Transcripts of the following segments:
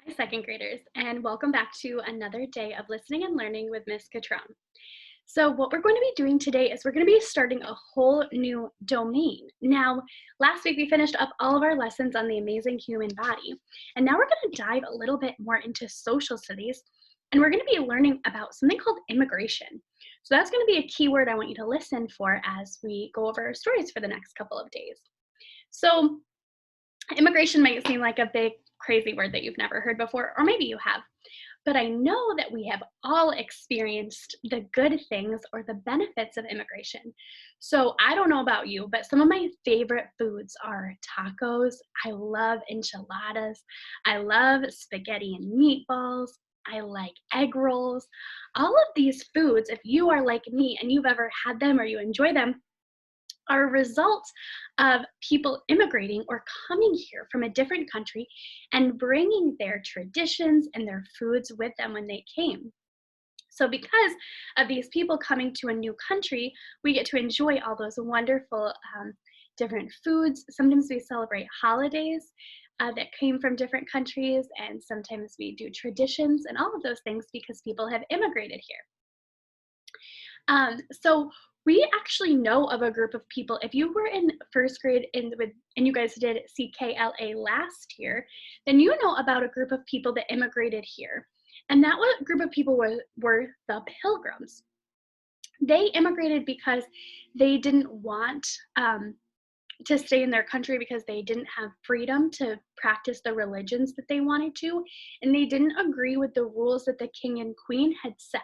Hi, second graders, and welcome back to another day of listening and learning with Miss Catron. So, what we're going to be doing today is we're going to be starting a whole new domain. Now, last week we finished up all of our lessons on the amazing human body, and now we're going to dive a little bit more into social studies, and we're going to be learning about something called immigration. So, that's going to be a keyword I want you to listen for as we go over our stories for the next couple of days. So, immigration might seem like a big, crazy word that you've never heard before, or maybe you have. But I know that we have all experienced the good things or the benefits of immigration. So I don't know about you, but some of my favorite foods are tacos. I love enchiladas. I love spaghetti and meatballs. I like egg rolls. All of these foods, if you are like me and you've ever had them or you enjoy them, are a result of people immigrating or coming here from a different country and bringing their traditions and their foods with them when they came. So, because of these people coming to a new country, we get to enjoy all those wonderful different foods. Sometimes we celebrate holidays that came from different countries, and sometimes we do traditions and all of those things because people have immigrated here. So we actually know of a group of people. If you were in first grade and you guys did CKLA last year, then you know about a group of people that immigrated here. And that group of people were the Pilgrims. They immigrated because they didn't want to stay in their country because they didn't have freedom to practice the religions that they wanted to, and they didn't agree with the rules that the king and queen had set.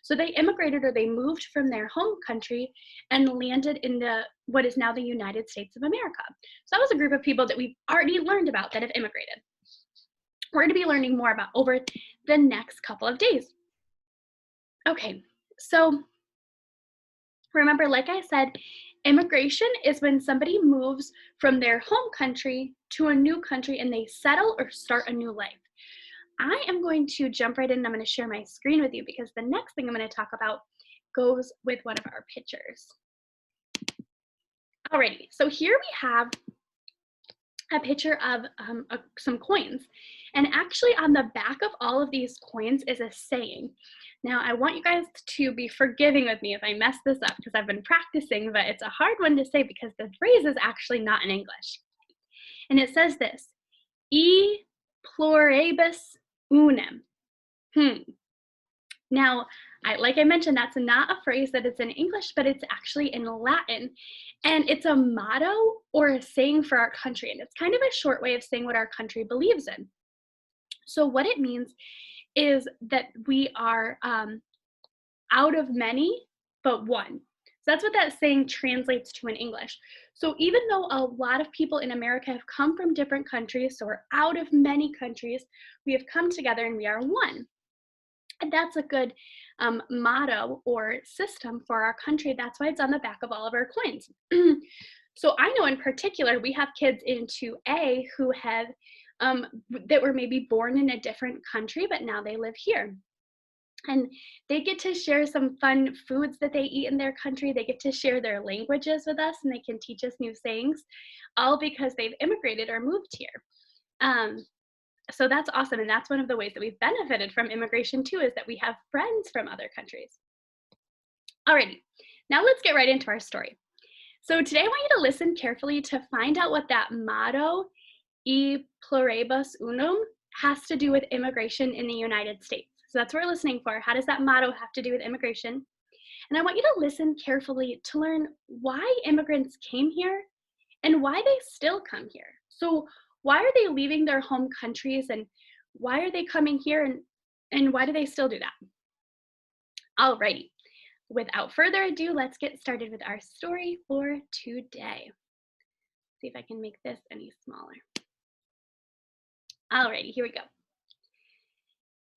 So they immigrated or they moved from their home country and landed in what is now the United States of America. So that was a group of people that we've already learned about that have immigrated. We're going to be learning more about over the next couple of days. Okay, so remember, like I said, immigration is when somebody moves from their home country to a new country and they settle or start a new life. I am going to jump right in and I'm going to share my screen with you because the next thing I'm going to talk about goes with one of our pictures. Alrighty, so here we have a picture of some coins. And actually on the back of all of these coins is a saying. Now I want you guys to be forgiving with me if I mess this up because I've been practicing, but it's a hard one to say because the phrase is actually not in English. And it says this, e pluribus unum. Now, like I mentioned, that's not a phrase that it's in English, but it's actually in Latin. And it's a motto or a saying for our country. And it's kind of a short way of saying what our country believes in. So, what it means is that we are out of many, but one. So that's what that saying translates to in English. So even though a lot of people in America have come from different countries, so we're out of many countries, we have come together and we are one. And that's a good motto or system for our country. That's why it's on the back of all of our coins. So I know in particular, we have kids in 2A who have that were maybe born in a different country, but now they live here. And they get to share some fun foods that they eat in their country. They get to share their languages with us and they can teach us new sayings, all because they've immigrated or moved here. So that's awesome. And that's one of the ways that we've benefited from immigration too, is that we have friends from other countries. Alrighty, now let's get right into our story. So today I want you to listen carefully to find out what that motto, e pluribus unum, has to do with immigration in the United States. So that's what we're listening for. How does that motto have to do with immigration? And I want you to listen carefully to learn why immigrants came here and why they still come here. So why are they leaving their home countries and why are they coming here and why do they still do that? Alrighty, without further ado, let's get started with our story for today. See if I can make this any smaller. Alrighty, here we go.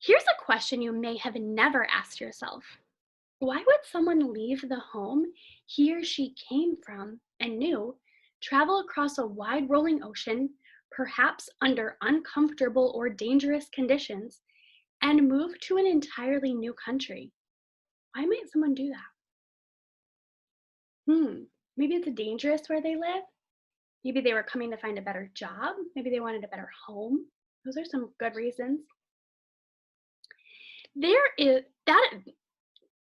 Here's a question you may have never asked yourself. Why would someone leave the home he or she came from and knew, travel across a wide rolling ocean, perhaps under uncomfortable or dangerous conditions, and move to an entirely new country? Why might someone do that? Maybe it's dangerous where they live. Maybe they were coming to find a better job. Maybe they wanted a better home. Those are some good reasons. There is that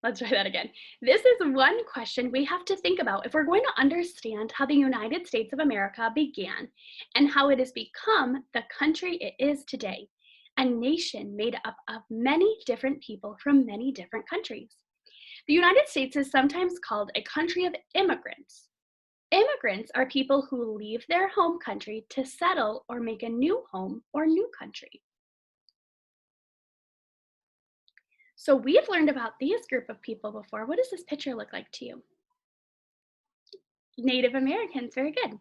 Let's try that again. This is one question we have to think about if we're going to understand how the United States of America began and how it has become the country it is today, a nation made up of many different people from many different countries. The United States is sometimes called a country of immigrants. Immigrants are people who leave their home country to settle or make a new home or new country. So we've learned about these group of people before. What does this picture look like to you? Native Americans, very good.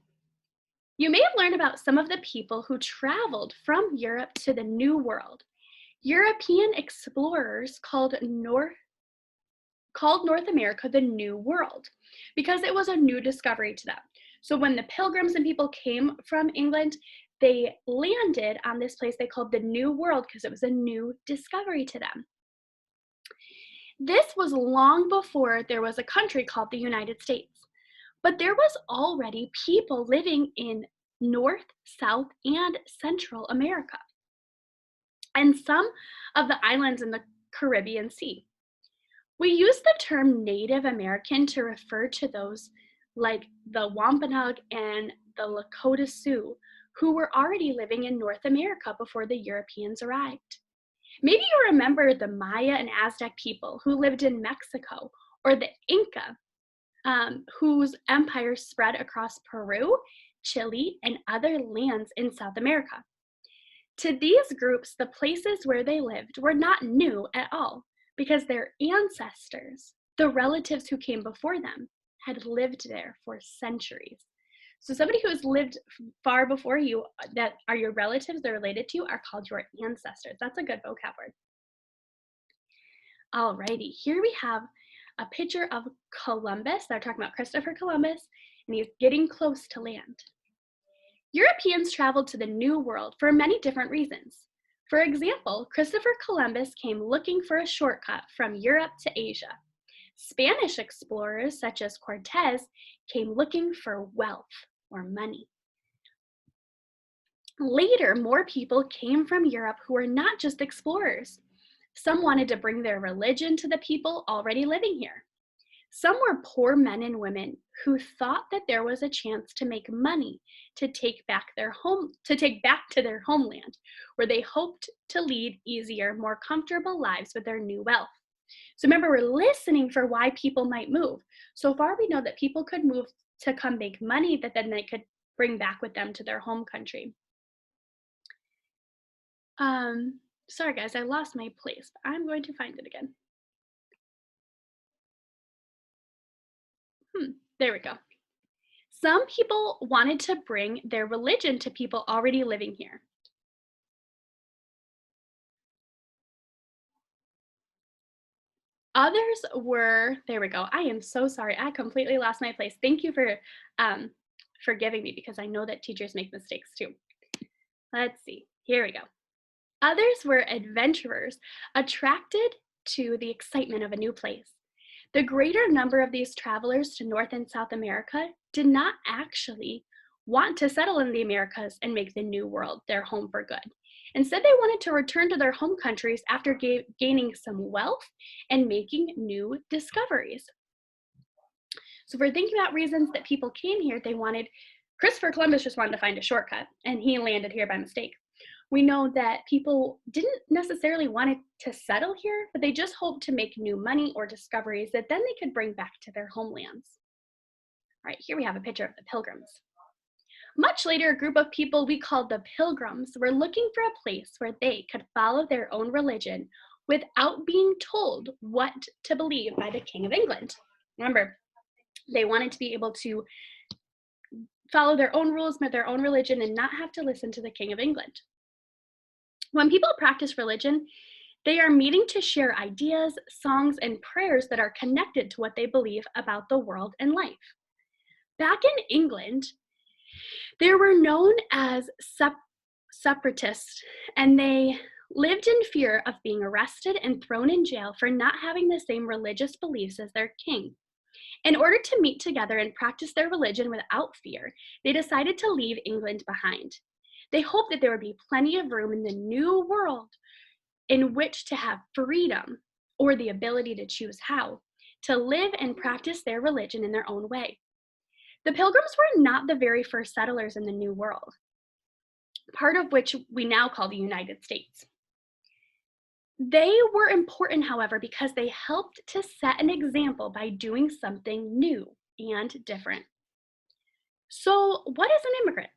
You may have learned about some of the people who traveled from Europe to the New World. European explorers called North America the New World because it was a new discovery to them. So when the Pilgrims and people came from England, they landed on this place they called the New World because it was a new discovery to them. This was long before there was a country called the United States, but there was already people living in North, South, and Central America, and some of the islands in the Caribbean Sea. We use the term Native American to refer to those like the Wampanoag and the Lakota Sioux who were already living in North America before the Europeans arrived. Maybe you remember the Maya and Aztec people who lived in Mexico, or the Inca, whose empire spread across Peru, Chile, and other lands in South America. To these groups, the places where they lived were not new at all because their ancestors, the relatives who came before them, had lived there for centuries. So somebody who has lived far before you that are your relatives, they're related to you, are called your ancestors. That's a good vocab word. Alrighty, here we have a picture of Columbus. They're talking about Christopher Columbus, and he's getting close to land. Europeans traveled to the New World for many different reasons. For example, Christopher Columbus came looking for a shortcut from Europe to Asia. Spanish explorers such as Cortez came looking for wealth or money. Later, more people came from Europe who were not just explorers. Some wanted to bring their religion to the people already living here. Some were poor men and women who thought that there was a chance to make money to take back to their homeland, where they hoped to lead easier, more comfortable lives with their new wealth. So remember, we're listening for why people might move. So far, we know that people could move to come make money that then they could bring back with them to their home country. Sorry guys, I lost my place, but I'm going to find it again. There we go. Some people wanted to bring their religion to people already living here. Others were, there we go. I am so sorry. I completely lost my place. Thank you for forgiving me because I know that teachers make mistakes too. Let's see. Here we go. Others were adventurers attracted to the excitement of a new place. The greater number of these travelers to North and South America did not actually want to settle in the Americas and make the New World their home for good. Instead, they wanted to return to their home countries after gaining some wealth and making new discoveries. So if we're thinking about reasons that people came here, Christopher Columbus just wanted to find a shortcut, and he landed here by mistake. We know that people didn't necessarily want to settle here, but they just hoped to make new money or discoveries that then they could bring back to their homelands. All right, here we have a picture of the Pilgrims. Much later, a group of people we called the Pilgrims were looking for a place where they could follow their own religion without being told what to believe by the King of England. Remember, they wanted to be able to follow their own rules, their own religion, and not have to listen to the King of England. When people practice religion, they are meeting to share ideas, songs, and prayers that are connected to what they believe about the world and life. Back in England, they were known as separatists, and they lived in fear of being arrested and thrown in jail for not having the same religious beliefs as their king. In order to meet together and practice their religion without fear, they decided to leave England behind. They hoped that there would be plenty of room in the new world in which to have freedom or the ability to choose how to live and practice their religion in their own way. The Pilgrims were not the very first settlers in the New World, part of which we now call the United States. They were important, however, because they helped to set an example by doing something new and different. So, what is an immigrant?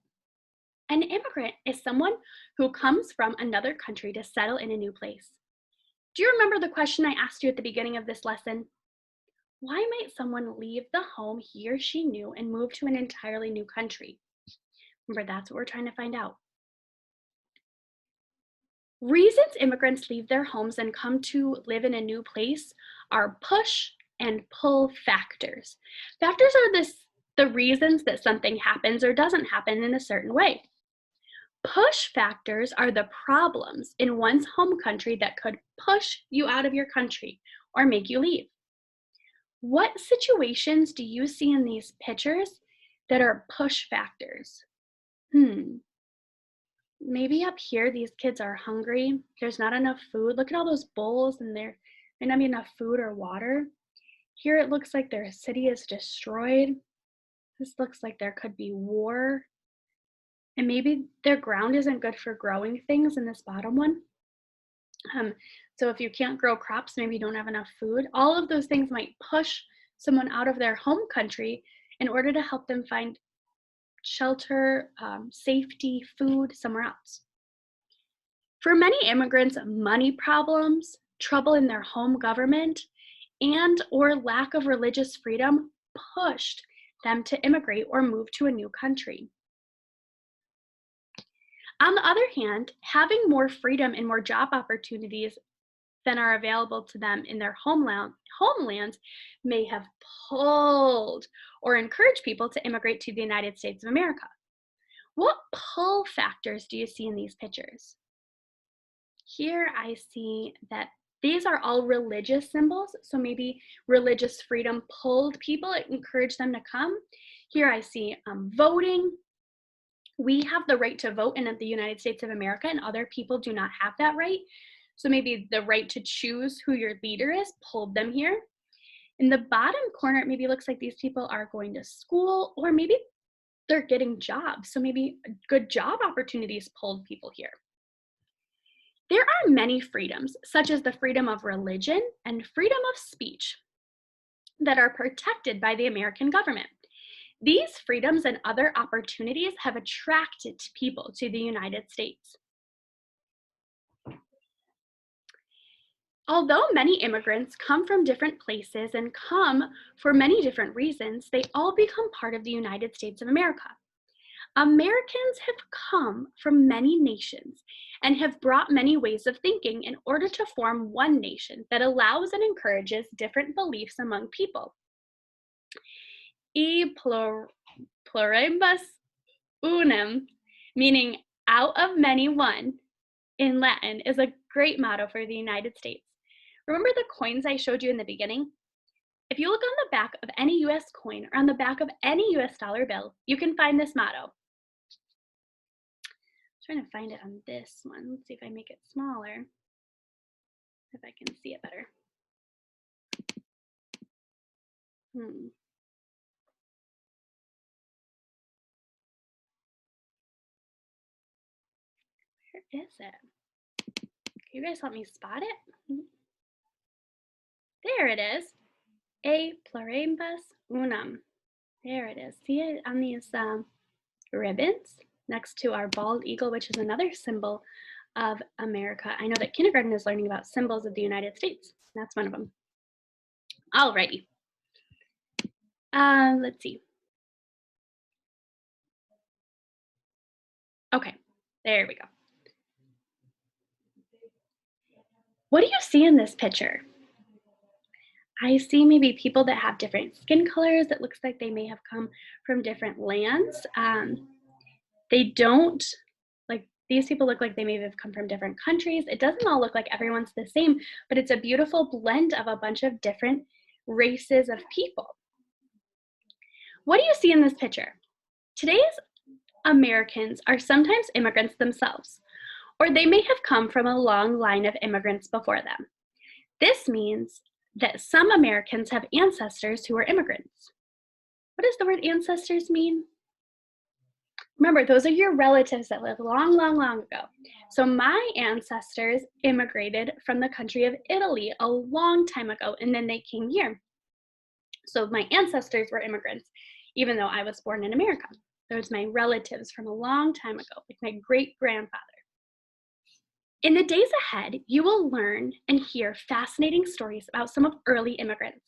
An immigrant is someone who comes from another country to settle in a new place. Do you remember the question I asked you at the beginning of this lesson? Why might someone leave the home he or she knew and move to an entirely new country? Remember, that's what we're trying to find out. Reasons immigrants leave their homes and come to live in a new place are push and pull factors. Factors are the reasons that something happens or doesn't happen in a certain way. Push factors are the problems in one's home country that could push you out of your country or make you leave. What situations do you see in these pictures that are push factors? Maybe up here, these kids are hungry. There's not enough food. Look at all those bowls, and there may not be enough food or water. Here, it looks like their city is destroyed. This looks like there could be war. And maybe their ground isn't good for growing things in this bottom one. So if you can't grow crops, maybe you don't have enough food. All of those things might push someone out of their home country in order to help them find shelter, safety, food somewhere else. For many immigrants, money problems, trouble in their home government, and or lack of religious freedom pushed them to immigrate or move to a new country. On the other hand, having more freedom and more job opportunities than are available to them in their homelands may have pulled or encouraged people to immigrate to the United States of America. What pull factors do you see in these pictures? Here I see that these are all religious symbols, so maybe religious freedom pulled people, it encouraged them to come. Here I see voting. We have the right to vote in the United States of America, and other people do not have that right. So maybe the right to choose who your leader is pulled them here. In the bottom corner, it maybe looks like these people are going to school, or maybe they're getting jobs. So maybe good job opportunities pulled people here. There are many freedoms, such as the freedom of religion and freedom of speech, that are protected by the American government. These freedoms and other opportunities have attracted people to the United States. Although many immigrants come from different places and come for many different reasons, they all become part of the United States of America. Americans have come from many nations and have brought many ways of thinking in order to form one nation that allows and encourages different beliefs among people. E pluribus unum, meaning out of many one, in Latin, is a great motto for the United States. Remember the coins I showed you in the beginning? If you look on the back of any US coin or on the back of any US dollar bill, you can find this motto. I'm trying to find it on this one. Let's see if I make it smaller, if I can see it better. Where is it? Can you guys help me spot it? There it is. A pluribus unum. There it is. See it on these ribbons next to our bald eagle, which is another symbol of America. I know that kindergarten is learning about symbols of the United States. That's one of them. Alrighty. Let's see. Okay, there we go. What do you see in this picture? I see maybe people that have different skin colors. It looks like they may have come from different lands. They don't, like, these people look like they may have come from different countries. It doesn't all look like everyone's the same, but it's a beautiful blend of a bunch of different races of people. What do you see in this picture? Today's Americans are sometimes immigrants themselves, or they may have come from a long line of immigrants before them. This means that some Americans have ancestors who are immigrants. What does the word ancestors mean? Remember, those are your relatives that lived long, long, long ago. So my ancestors immigrated from the country of Italy a long time ago, and then they came here. So my ancestors were immigrants, even though I was born in America. Those my relatives from a long time ago, like my great-grandfather. In the days ahead, you will learn and hear fascinating stories about some of early immigrants.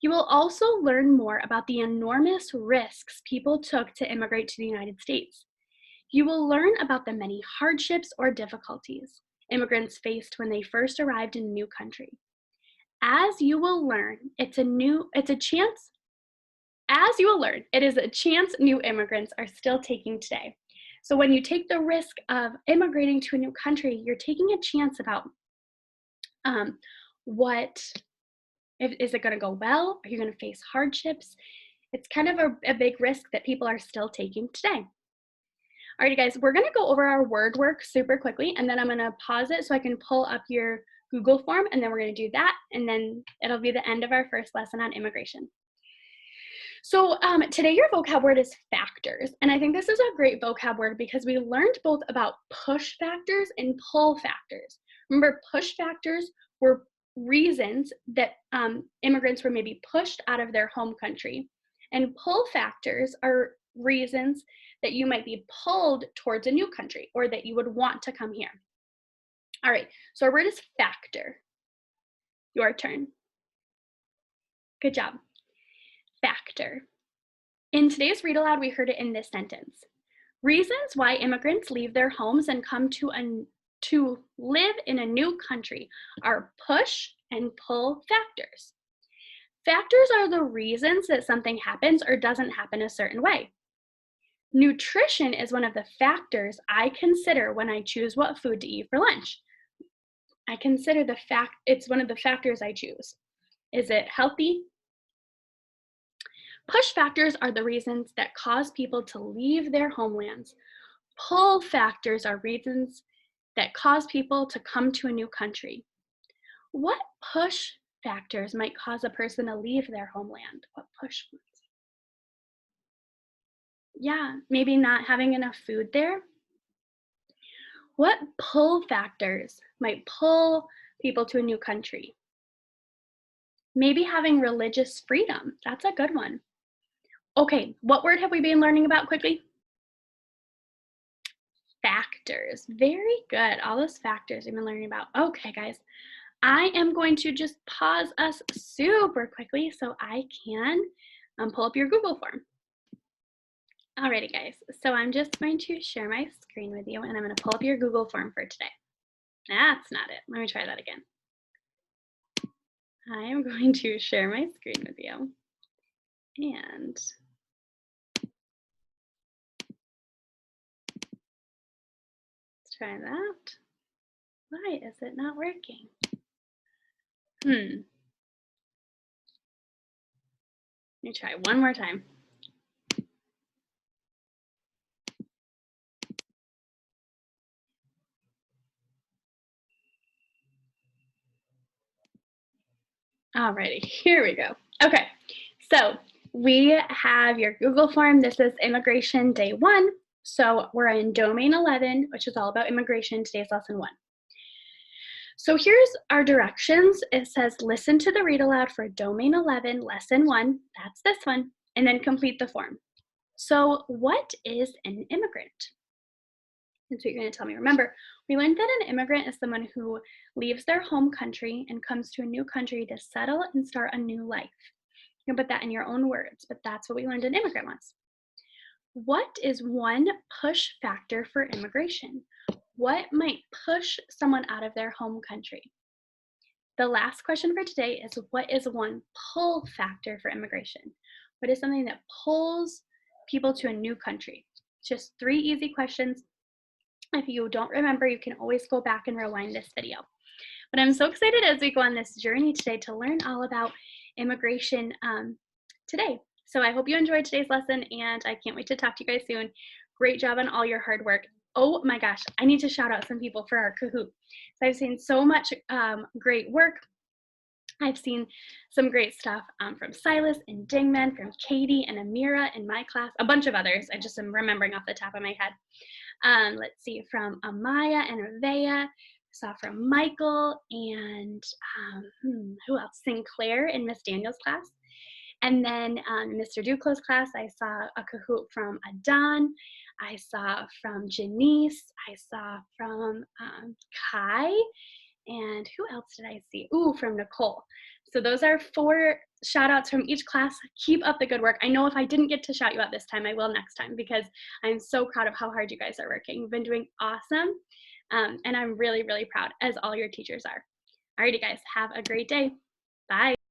You will also learn more about the enormous risks people took to immigrate to the United States. You will learn about the many hardships or difficulties immigrants faced when they first arrived in a new country. As you will learn, it is a chance new immigrants are still taking today. So when you take the risk of immigrating to a new country, you're taking a chance about is it going to go well? Are you going to face hardships? It's kind of a big risk that people are still taking today. Alrighty guys, we're going to go over our word work super quickly, and then I'm going to pause it so I can pull up your Google form, and then we're going to do that, and then it'll be the end of our first lesson on immigration. So today your vocab word is factors, and I think this is a great vocab word because we learned both about push factors and pull factors. Remember, push factors were reasons that immigrants were maybe pushed out of their home country, and pull factors are reasons that you might be pulled towards a new country or that you would want to come here. All right, so our word is factor. Your turn. Good job. Factor. In today's read aloud, we heard it in this sentence. Reasons why immigrants leave their homes and come to live in a new country are push and pull factors. Factors are the reasons that something happens or doesn't happen a certain way. Nutrition is one of the factors I consider when I choose what food to eat for lunch. I consider it's one of the factors I choose. Is it healthy? Push factors are the reasons that cause people to leave their homelands. Pull factors are reasons that cause people to come to a new country. What push factors might cause a person to leave their homeland? What push ones? Yeah, maybe not having enough food there. What pull factors might pull people to a new country? Maybe having religious freedom. That's a good one. Okay, what word have we been learning about quickly? Factors. Very good. All those factors we've been learning about. Okay, guys, I am going to just pause us super quickly so I can pull up your Google form. Alrighty, guys, so I'm just going to share my screen with you, and I'm going to pull up your Google form for today. That's not it. Let me try that again. I am going to share my screen with you, and let's try that. Why is it not working? Let me try one more time. Alrighty, here we go. Okay, so we have your Google form. This is Immigration Day 1. So we're in Domain 11, which is all about immigration, today's lesson 1. So here's our directions. It says listen to the read aloud for Domain 11, lesson 1. That's this one, and then complete the form. So what is an immigrant? That's what you're going to tell me. Remember, we learned that an immigrant is someone who leaves their home country and comes to a new country to settle and start a new life. You can put that in your own words, but that's what we learned an immigrant was. What is one push factor for immigration? What might push someone out of their home country? The last question for today is what is one pull factor for immigration? What is something that pulls people to a new country? Just 3 easy questions. If you don't remember, you can always go back and rewind this video. But I'm so excited as we go on this journey today to learn all about immigration today. So I hope you enjoyed today's lesson, and I can't wait to talk to you guys soon. Great job on all your hard work. Oh my gosh, I need to shout out some people for our Kahoot. So I've seen so much great work. I've seen some great stuff from Silas and Dingman, from Katie and Amira in my class, a bunch of others. I just am remembering off the top of my head. Let's see, from Amaya and Avea, saw from Michael and who else? Sinclair in Miss Daniel's class. And then Mr. Duclos' class, I saw a Kahoot from Adon. I saw from Janice. I saw from Kai. And who else did I see? Ooh, from Nicole. So those are 4 shout outs from each class. Keep up the good work. I know if I didn't get to shout you out this time, I will next time, because I'm so proud of how hard you guys are working. You've been doing awesome. And I'm really, really proud, as all your teachers are. Alrighty, guys, have a great day. Bye.